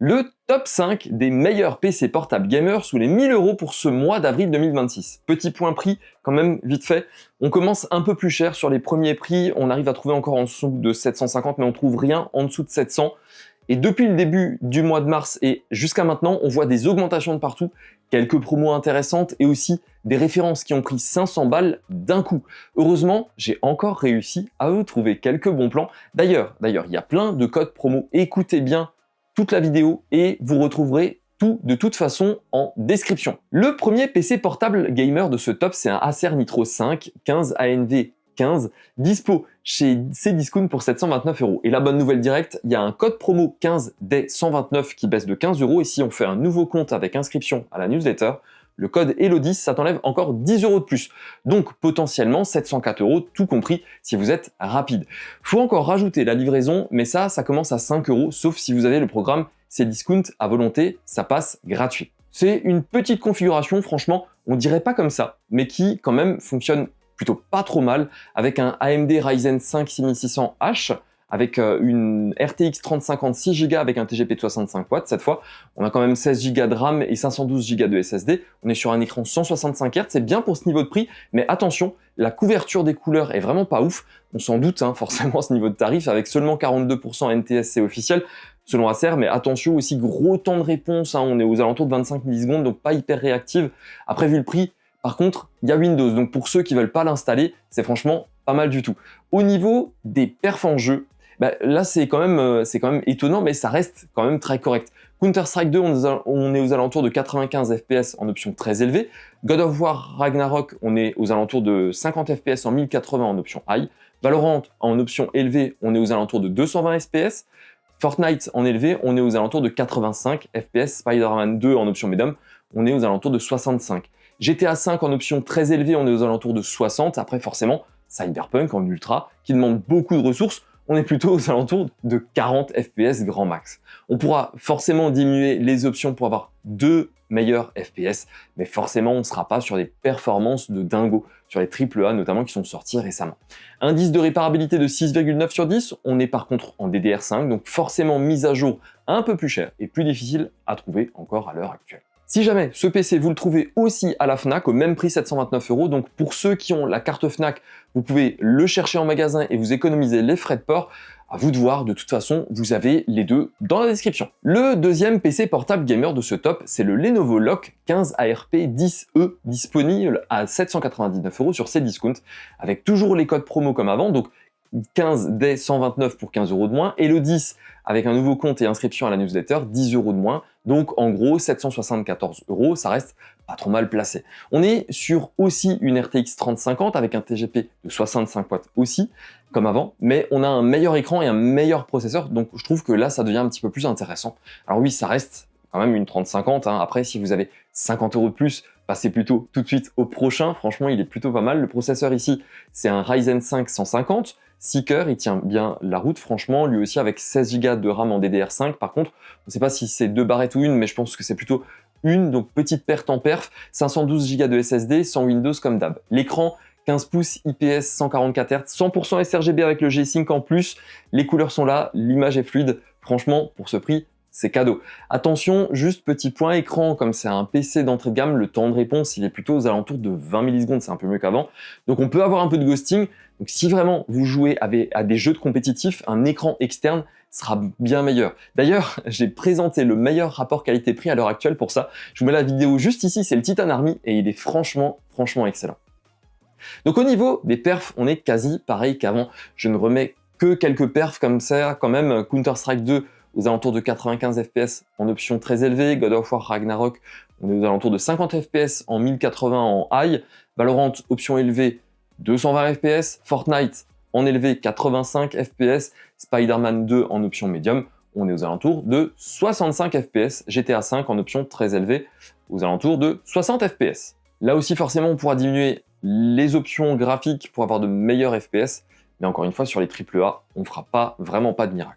Le top 5 des meilleurs PC portables gamers sous les 1000 € pour ce mois d'avril 2026. Petit point prix, quand même, vite fait. On commence un peu plus cher sur les premiers prix. On arrive à trouver encore en dessous de 750, mais on trouve rien en dessous de 700. Et depuis le début du mois de mars et jusqu'à maintenant, on voit des augmentations de partout, quelques promos intéressantes et aussi des références qui ont pris 500 balles d'un coup. Heureusement, j'ai encore réussi à vous trouver quelques bons plans. D'ailleurs, il y a plein de codes promo. Écoutez bien toute la vidéo et vous retrouverez tout de toute façon en description. Le premier PC portable gamer de ce top, c'est un Acer Nitro 5 15 ANV 15, dispo chez Cdiscount pour 729 €. Et la bonne nouvelle directe, il y a un code promo 15 des 129 qui baisse de 15 € et si on fait un nouveau compte avec inscription à la newsletter, le code Elodis, ça t'enlève encore 10 € de plus. Donc potentiellement 704 € tout compris si vous êtes rapide. Faut encore rajouter la livraison, mais ça commence à 5 €, sauf si vous avez le programme Cdiscount à volonté, ça passe gratuit. C'est une petite configuration, franchement, on dirait pas comme ça, mais qui quand même fonctionne plutôt pas trop mal, avec un AMD Ryzen 5 6600H, avec une RTX 3050 6 Go avec un TGP de 65 watts cette fois. On a quand même 16 Go de RAM et 512 Go de SSD. On est sur un écran 165 Hz, c'est bien pour ce niveau de prix, mais attention, la couverture des couleurs est vraiment pas ouf. On s'en doute, forcément, à ce niveau de tarif, avec seulement 42% NTSC officiel, selon Acer, mais attention aussi, gros temps de réponse, on est aux alentours de 25 millisecondes, donc pas hyper réactive. Après, vu le prix, par contre, il y a Windows, donc pour ceux qui veulent pas l'installer, c'est franchement pas mal du tout. Au niveau des perfs en jeu, là c'est quand même étonnant, mais ça reste quand même très correct. Counter-Strike 2, on est aux alentours de 95 FPS en option très élevée. God of War Ragnarok, on est aux alentours de 50 FPS en 1080 en option high. Valorant en option élevée, on est aux alentours de 220 FPS. Fortnite en élevé, on est aux alentours de 85 FPS. Spider-Man 2 en option medium, on est aux alentours de 65. GTA 5 en option très élevée, on est aux alentours de 60. Après, forcément, Cyberpunk en ultra, qui demande beaucoup de ressources, on est plutôt aux alentours de 40 FPS grand max. On pourra forcément diminuer les options pour avoir deux meilleurs FPS, mais forcément, on ne sera pas sur des performances de dingo, sur les AAA notamment qui sont sortis récemment. Indice de réparabilité de 6,9 sur 10, on est par contre en DDR5, donc forcément mise à jour un peu plus cher et plus difficile à trouver encore à l'heure actuelle. Si jamais ce PC, vous le trouvez aussi à la Fnac, au même prix 729 €, donc pour ceux qui ont la carte Fnac, vous pouvez le chercher en magasin et vous économiser les frais de port. À vous de voir, de toute façon, vous avez les deux dans la description. Le deuxième PC portable gamer de ce top, c'est le Lenovo Lock 15 ARP 10E, disponible à 799 € sur Cdiscount, avec toujours les codes promo comme avant, donc 15 dès 129 pour 15 € de moins, et le 10 avec un nouveau compte et inscription à la newsletter, 10 € de moins, donc en gros 774 €, ça reste pas trop mal placé. On est sur aussi une RTX 3050 avec un TGP de 65 watts aussi, comme avant, mais on a un meilleur écran et un meilleur processeur, donc je trouve que là ça devient un petit peu plus intéressant. Alors oui, ça reste quand même une 3050, après si vous avez 50 € de plus, passez plutôt tout de suite au prochain, franchement il est plutôt pas mal. Le processeur ici, c'est un Ryzen 5 150, 6 cœurs, il tient bien la route, franchement, lui aussi avec 16 Go de RAM en DDR5. Par contre, on ne sait pas si c'est deux barrettes ou une, mais je pense que c'est plutôt une, donc petite perte en perf, 512 Go de SSD, sans Windows comme d'hab. L'écran, 15 pouces IPS 144 Hz, 100% sRGB avec le G-Sync en plus, les couleurs sont là, l'image est fluide, franchement, pour ce prix, c'est cadeau. Attention, juste petit point écran, comme c'est un PC d'entrée de gamme, le temps de réponse, il est plutôt aux alentours de 20 millisecondes, c'est un peu mieux qu'avant. Donc on peut avoir un peu de ghosting. Donc si vraiment vous jouez à des jeux de compétitifs, un écran externe sera bien meilleur. D'ailleurs, j'ai présenté le meilleur rapport qualité-prix à l'heure actuelle pour ça. Je vous mets la vidéo juste ici, c'est le Titan Army et il est franchement excellent. Donc au niveau des perfs, on est quasi pareil qu'avant. Je ne remets que quelques perfs comme ça, quand même. Counter-Strike 2, aux alentours de 95 FPS en option très élevée. God of War Ragnarok, on est aux alentours de 50 FPS en 1080 en high. Valorant, option élevée, 220 FPS. Fortnite, en élevé, 85 FPS. Spider-Man 2 en option médium, on est aux alentours de 65 FPS. GTA 5 en option très élevée, aux alentours de 60 FPS. Là aussi, forcément, on pourra diminuer les options graphiques pour avoir de meilleurs FPS. Mais encore une fois, sur les AAA, on ne fera vraiment pas de miracle.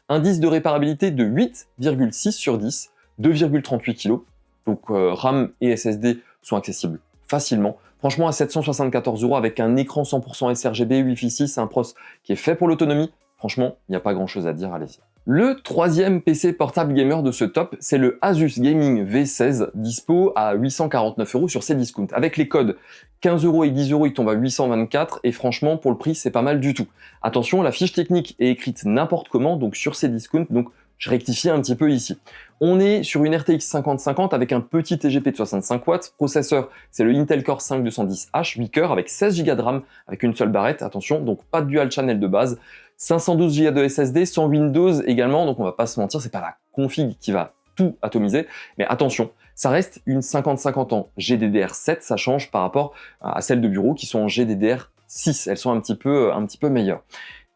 Indice de réparabilité de 8,6 sur 10, 2,38 kg. Donc RAM et SSD sont accessibles facilement. Franchement, à 774 € avec un écran 100% sRGB, Wi-Fi 6, un pros qui est fait pour l'autonomie, franchement, il n'y a pas grand chose à dire, allez-y. Le troisième PC portable gamer de ce top, c'est le Asus Gaming V16, dispo à 849 € sur Cdiscount. Avec les codes 15 € et 10 €, il tombe à 824 et franchement, pour le prix, c'est pas mal du tout. Attention, la fiche technique est écrite n'importe comment, donc sur Cdiscount, donc je rectifie un petit peu ici. On est sur une RTX 5050 avec un petit TGP de 65 watts. Processeur, c'est le Intel Core 5210H, 8 cœurs avec 16 Go de RAM avec une seule barrette. Attention, donc pas de dual channel de base. 512 Go de SSD, sans Windows également, donc on va pas se mentir, c'est pas la config qui va tout atomiser. Mais attention, ça reste une 5050 en GDDR7, ça change par rapport à celles de bureau qui sont en GDDR6. Elles sont un petit peu meilleures.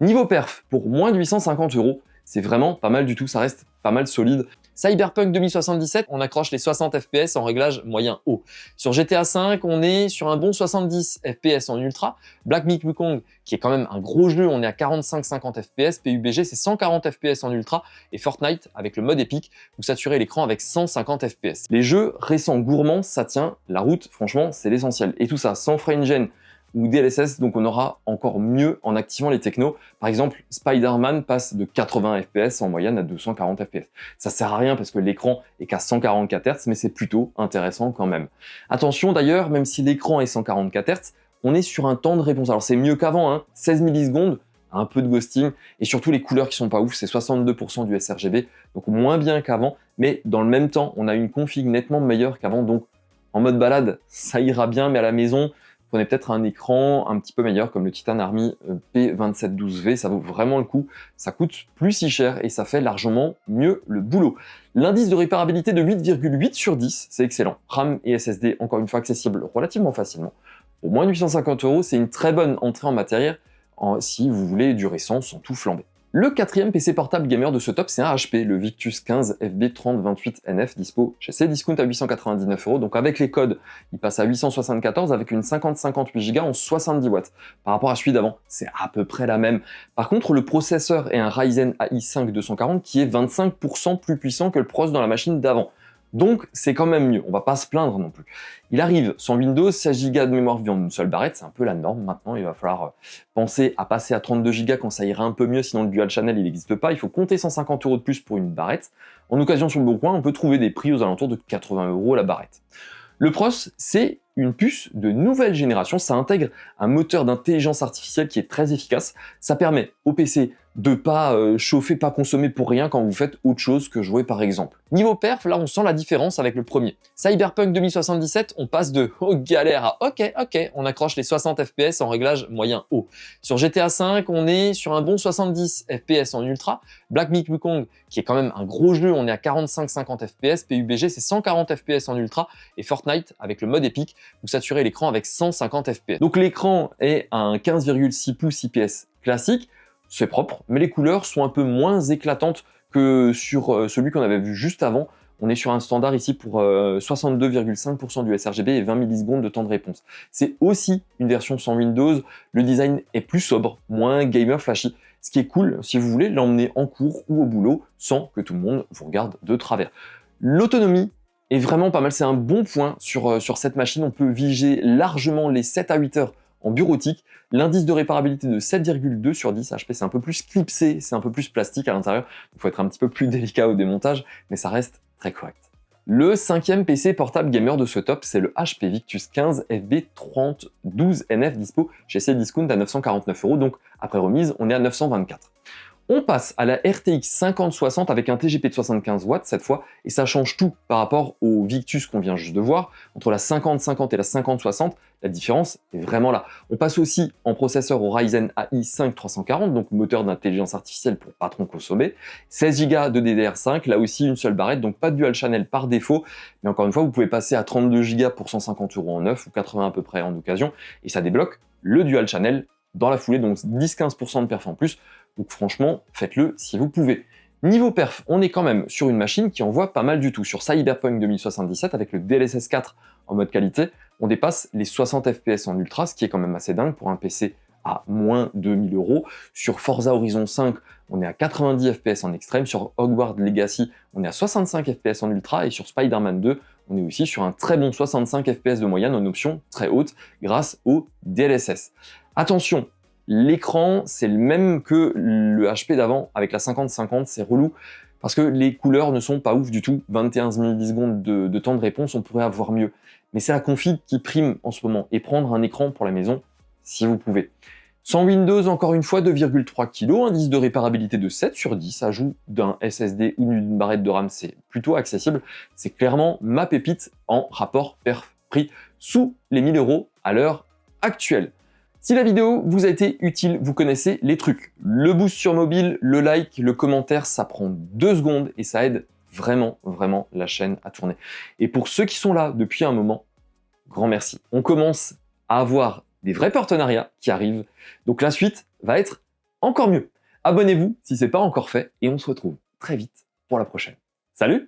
Niveau perf, pour moins de 850 €, c'est vraiment pas mal du tout, ça reste pas mal solide. Cyberpunk 2077, on accroche les 60 FPS en réglage moyen haut. Sur GTA V, on est sur un bon 70 FPS en ultra. Black Myth Wukong, qui est quand même un gros jeu, on est à 45-50 FPS. PUBG, c'est 140 FPS en ultra. Et Fortnite, avec le mode épique, vous saturez l'écran avec 150 FPS. Les jeux récents gourmands, ça tient la route, franchement, c'est l'essentiel. Et tout ça sans frame-gen ou DLSS, donc on aura encore mieux en activant les technos. Par exemple, Spider-Man passe de 80 FPS en moyenne à 240 FPS. Ça sert à rien parce que l'écran est qu'à 144 Hz, mais c'est plutôt intéressant quand même. Attention d'ailleurs, même si l'écran est 144 Hz, on est sur un temps de réponse. Alors c'est mieux qu'avant, 16 millisecondes, un peu de ghosting, et surtout les couleurs qui sont pas ouf, c'est 62% du sRGB, donc moins bien qu'avant, mais dans le même temps, on a une config nettement meilleure qu'avant, donc en mode balade, ça ira bien, mais à la maison, prenez peut-être un écran un petit peu meilleur comme le Titan Army P2712V, ça vaut vraiment le coup, ça coûte plus si cher et ça fait largement mieux le boulot. L'indice de réparabilité de 8,8 sur 10, c'est excellent. RAM et SSD, encore une fois accessibles relativement facilement. Pour moins de 850 €, c'est une très bonne entrée en matière si vous voulez du récent sans tout flamber. Le quatrième PC portable gamer de ce top, c'est un HP, le Victus 15 FB3028NF, dispo chez Cdiscount à 899 €. Donc avec les codes, il passe à 874 avec une 50-58 Go en 70 watts. Par rapport à celui d'avant, c'est à peu près la même. Par contre, le processeur est un Ryzen AI5 240 qui est 25% plus puissant que le pros dans la machine d'avant. Donc c'est quand même mieux, on va pas se plaindre non plus. Il arrive sans Windows, 16 Go de mémoire vive en une seule barrette, c'est un peu la norme maintenant, il va falloir penser à passer à 32 Go quand ça ira un peu mieux, sinon le dual channel il n'existe pas, il faut compter 150 € de plus pour une barrette. En occasion sur le Bon Coin, on peut trouver des prix aux alentours de 80 € la barrette. Le Pros, c'est une puce de nouvelle génération, ça intègre un moteur d'intelligence artificielle qui est très efficace, ça permet au PC de pas chauffer, pas consommer pour rien quand vous faites autre chose que jouer par exemple. Niveau perf, là on sent la différence avec le premier. Cyberpunk 2077, on passe de « oh galère » à « ok, on accroche les 60 FPS en réglage moyen haut ». Sur GTA V, on est sur un bon 70 FPS en ultra. Black Myth Wukong, qui est quand même un gros jeu, on est à 45-50 FPS. PUBG, c'est 140 FPS en ultra. Et Fortnite, avec le mode épique, vous saturez l'écran avec 150 FPS. Donc l'écran est un 15,6 pouces IPS classique, c'est propre, mais les couleurs sont un peu moins éclatantes que sur celui qu'on avait vu juste avant. On est sur un standard ici pour 62,5% du sRGB et 20 millisecondes de temps de réponse. C'est aussi une version sans Windows, le design est plus sobre, moins gamer flashy, ce qui est cool si vous voulez l'emmener en cours ou au boulot sans que tout le monde vous regarde de travers. L'autonomie est vraiment pas mal, c'est un bon point sur cette machine, on peut viger largement les 7 à 8 heures en bureautique. L'indice de réparabilité de 7,2 sur 10, HP c'est un peu plus clipsé, c'est un peu plus plastique à l'intérieur, il faut être un petit peu plus délicat au démontage, mais ça reste très correct. Le cinquième PC portable gamer de ce top, c'est le HP Victus 15 FB3012NF dispo chez Cdiscount à 949 €, donc après remise, on est à 924. On passe à la RTX 5060 avec un TGP de 75 watts cette fois, et ça change tout par rapport au Victus qu'on vient juste de voir. Entre la 5050 et la 5060, la différence est vraiment là. On passe aussi en processeur au Ryzen AI5 340, donc moteur d'intelligence artificielle pour pas trop consommer. 16 Go de DDR5, là aussi une seule barrette, donc pas de dual channel par défaut. Mais encore une fois, vous pouvez passer à 32 Go pour 150 € en neuf ou 80 à peu près en occasion, et ça débloque le dual channel dans la foulée, donc 10-15% de perf en plus. Donc franchement, faites-le si vous pouvez. Niveau perf, on est quand même sur une machine qui envoie pas mal du tout. Sur Cyberpunk 2077, avec le DLSS 4 en mode qualité, on dépasse les 60 FPS en ultra, ce qui est quand même assez dingue pour un PC à moins de 1000 €. Sur Forza Horizon 5, on est à 90 FPS en extrême. Sur Hogwarts Legacy, on est à 65 FPS en ultra. Et sur Spider-Man 2, on est aussi sur un très bon 65 FPS de moyenne en option très haute grâce au DLSS. Attention, L'écran, c'est le même que le HP d'avant avec la 50-50, c'est relou parce que les couleurs ne sont pas ouf du tout. 21 millisecondes de temps de réponse, on pourrait avoir mieux. Mais c'est la config qui prime en ce moment, et prendre un écran pour la maison, si vous pouvez. Sans Windows, encore une fois, 2,3 kg, indice de réparabilité de 7 sur 10, ajout d'un SSD ou d'une barrette de RAM, c'est plutôt accessible. C'est clairement ma pépite en rapport perf-prix sous les 1000 € à l'heure actuelle. Si la vidéo vous a été utile, vous connaissez les trucs. Le boost sur mobile, le like, le commentaire, ça prend 2 secondes et ça aide vraiment la chaîne à tourner. Et pour ceux qui sont là depuis un moment, grand merci. On commence à avoir des vrais partenariats qui arrivent, donc la suite va être encore mieux. Abonnez-vous si ce n'est pas encore fait et on se retrouve très vite pour la prochaine. Salut!